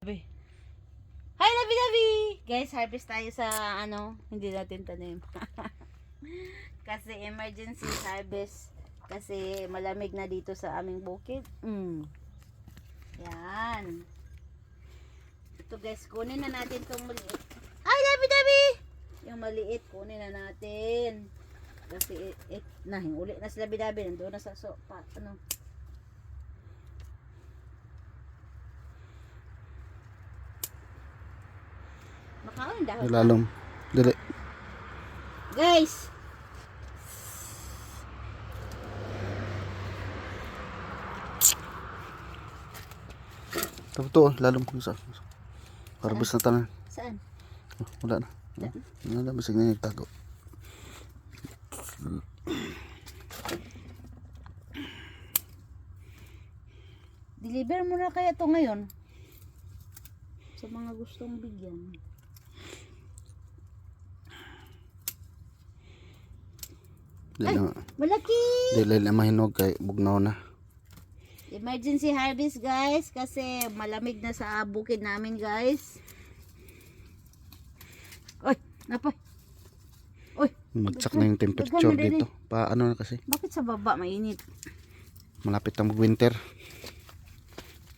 Hi, Labi-Labi! Guys, harvest tayo sa hindi natin tanim. Kasi emergency harvest. Kasi malamig na dito sa aming bukid. Yan. Ito guys, kunin na natin itong maliit. Hi, Labi-Labi! Yung maliit, kunin na natin. Kasi uli na sila Labi-Labi. Nandun na sa sopa. Makaon dahon. Lalong. Dili. Guys. Tapos lalong kung sa. Harvest na tanan. Saan? Wala na. Wala na. Bisig na nagtago. Deliver mo na kaya to ngayon. Sa mga gustong bigyan. Ay, malaki! Dili na mahinog kay bugnaw na. Emergency harvest guys. Kasi malamig na sa bukid namin guys. Oy, napay. Oy. Magsak na yung temperature dito. Paano na kasi? Bakit sa baba mainit? Malapit na mag-winter.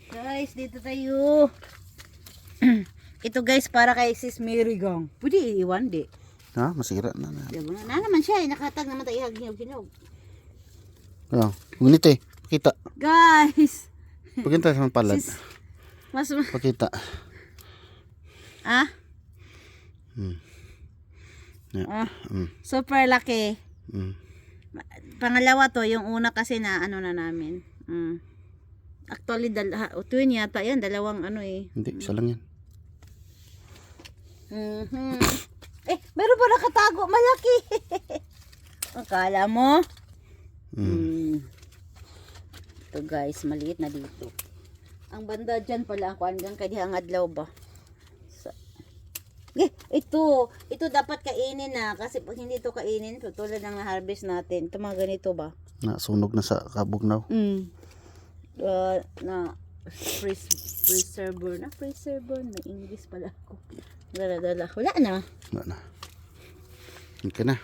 Guys, dito tayo. Ito guys, para kay Sis Mary Gang. Pwede iiwan di. Ha? Masira na. Diba na naman siya. Nakatag naman tayo hinog-hinog. Ayan. Ngunit pakita. Guys. Pakita sa palad. Mas Pakita. Ah? Yeah. Super laki. Mm. Pangalawa to, yung una kasi na na namin. Actually, twin yata yan. Dalawang Hindi, isa lang yan. Meron pa nakatago. Malaki. Akala mo? Ito guys, maliit na dito. Ang banda dyan pala ako hanggang kay dihang adlaw ba? Ito dapat kainin na kasi pag hindi ito kainin, tulad ng na-harvest natin, ito mga ganito ba? Nasunog na sa kabugnaw. Na preserver na English pala ako. Dala. Wala na. Wala na. Okay na.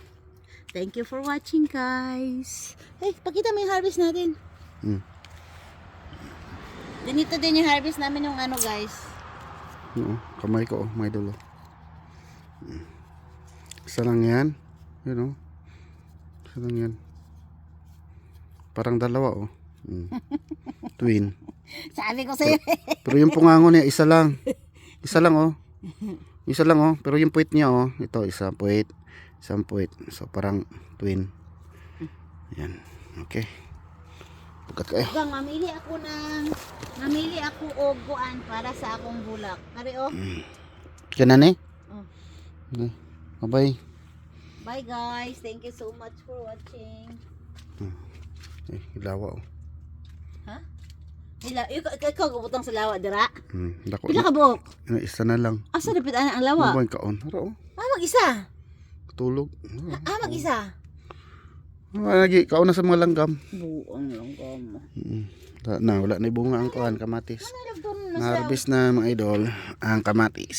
Thank you for watching guys. Hey, pakita mo yung harvest natin. Ganito din yung harvest namin yung guys. Kamay ko may dulo. Isa lang yan. Isa lang yan. Parang dalawa Twin. Sabi ko sa'yo. Pero yung pungango niya isa lang. Isa lang Isa lang pero yung puwit niya ito isang puwit. So parang twin. Yan. Okay. Pagkat kayo. Gang, mamili ako og kuan para sa akong bulak. Kari Kana ni? Okay. Bye-bye. Bye guys. Thank you so much for watching. Ilawa Ha? Ikaw gabutang sa lawa dira? Dako. Pila ka buok? Isa na lang. Asa dapit ang lawa? Ano ba kaon? Haro. Mag-isa. Tulog. Mag-isa. Lagi kaon na sa mga langgam. Buong langgam. Wala na bunga ang kuan kamatis. Ano Harvest na mga idol ang kamatis.